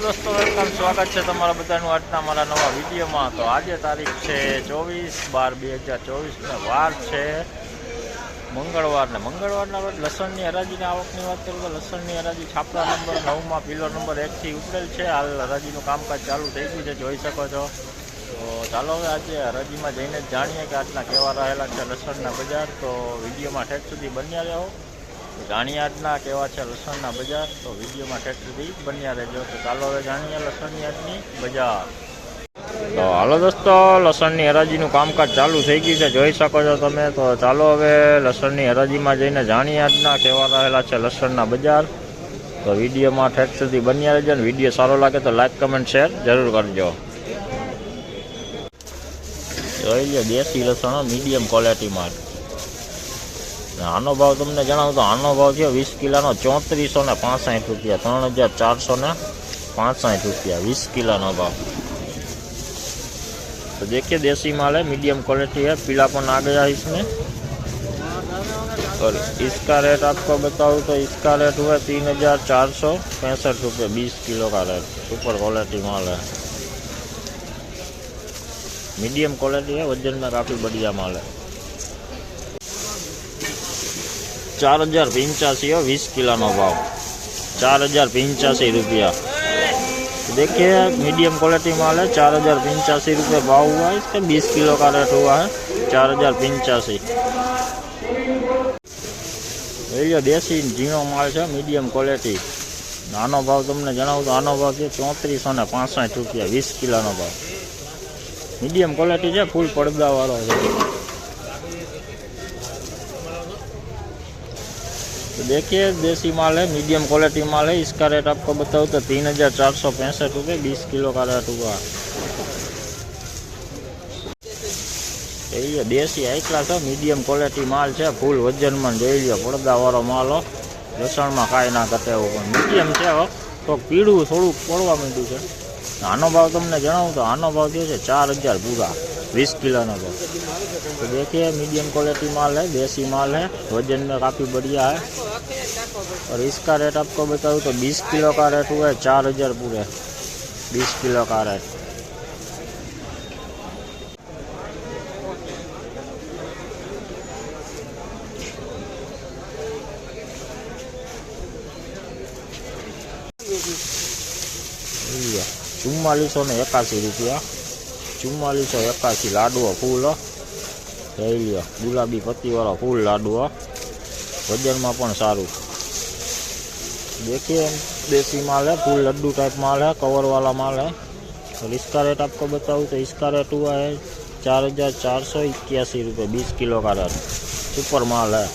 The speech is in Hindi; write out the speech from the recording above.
दोस्तों वेलकम स्वागत है तमारा बधाનું આજના મારા નવા વિડીયોમાં। તો આજે તારીખ છે 24/12/2024 ને વાર છે મંગળવારના રોજ લસણની હરાજીની આવકની વાત કરું તો લસણની હરાજી છાપરા નંબર 9 પિલર નંબર 1 થી ઉપડેલ છે। હાલ હરાજીનું કામકાજ ચાલુ થઈ ગયું છે, જોઈ શકો છો। તો ચાલો હવે આજે હરાજીમાં જઈને જાણીએ કે આજના કેવા રહેલા છે લસણના બજાર। તો વિડીયોમાં ઠેઠ સુધી બન્યા રહો, જાણીએ આજના કેવા છે લસણના બજાર। તો વિડીયોમાં ઠેઠ સુધી બન્યા રહેજો। તો ચાલો હવે જાણીએ લસણની આજની બજાર। તો હાલો દોસ્તો, લસણની હરાજીનું કામકાજ ચાલુ થઈ ગયું છે, જોઈ શકો છો તમે। તો ચાલો હવે લસણની હરાજીમાં જઈને જાણીએ આજના કેવા રહેલા છે લસણના બજાર। તો વિડીયોમાં ઠેઠ સુધી બન્યા રહેજો અને વિડીયો સારો લાગે તો લાઈક કમેન્ટ શેર જરૂર કરજો। જોઈ લો દેશી લસણ મીડિયમ ક્વોલિટીમાં। આનો ભાવ તમને જણાવું તો આનો ભાવ થયો 20 કિલોનો 3465 रुपया, 3465 रुपया 20 किलो भाव। तो देखिए देसी माल है, मीडियम क्वालिटी है, पीलापन आ गया है इसमें। और इसका रेट आपको बताऊँ तो इसका रेट हुआ 3465 रुपये 20 किलो का रेट। सुपर क्वालिटी माल है, मीडियम क्वालिटी है, वजन में काफ़ी बढ़िया माल है। 4085 हो 20 किलो भाव, 4085 रुपया। देखिए मीडियम क्वालिटी माल है, 4085 रुपये भाव हुआ है इसका, 20 किलो का रेट हुआ है 4085। ये देसी झीणो माल है, मीडियम क्वालिटी। आनो भाव तमने जणावुं तो आनो भाव है 3465 रुपया 20 किलो भाव। मीडियम क्वालिटी है, फूल પડદા वाळो है। तो देखिए देसी माल है, मीडियम क्वालिटी माल है। इसका रेट आपको बताऊँ तो 3465 रुपये 20 किलो का रेट हुआ। ये देसी हाई क्लास है, मीडियम क्वालिटी माल है, फूल वजन में જોઈ લો પડદા વાળો માલ हो। લસણ में કાંઈ ના ઘટે એવું પણ મીડિયમ છે। તો પીળું થોડુંક પડવા માંડ્યું છે। આનો ભાવ તમને જણાવું તો આનો ભાવ થયો છે 4000 पूरा 20 किलो भाव। तो देखिए मीडियम क्वालिटी माल है, देसी माल है, वजन में काफ़ी बढ़िया है। और इसका रेट आपको बताऊँ तो 20 किलो का रेट हुआ है 4000 पूरे 20 किलो का रेट। चुम्मालीसो ने 81 रुपया, 4481 लाडुओ फूल लई लियो। गुलाबी पत्ती वाला फूल लाडुओ, वजन में पण सारू। देखिए देसी माल है, फूल लड्डू टाइप माल है, कवर वाला माल है। और इसका रेट आपको बताऊँ तो इसका रेट हुआ है 4481 रुपये 20 किलो का रेट। सुपर माल है।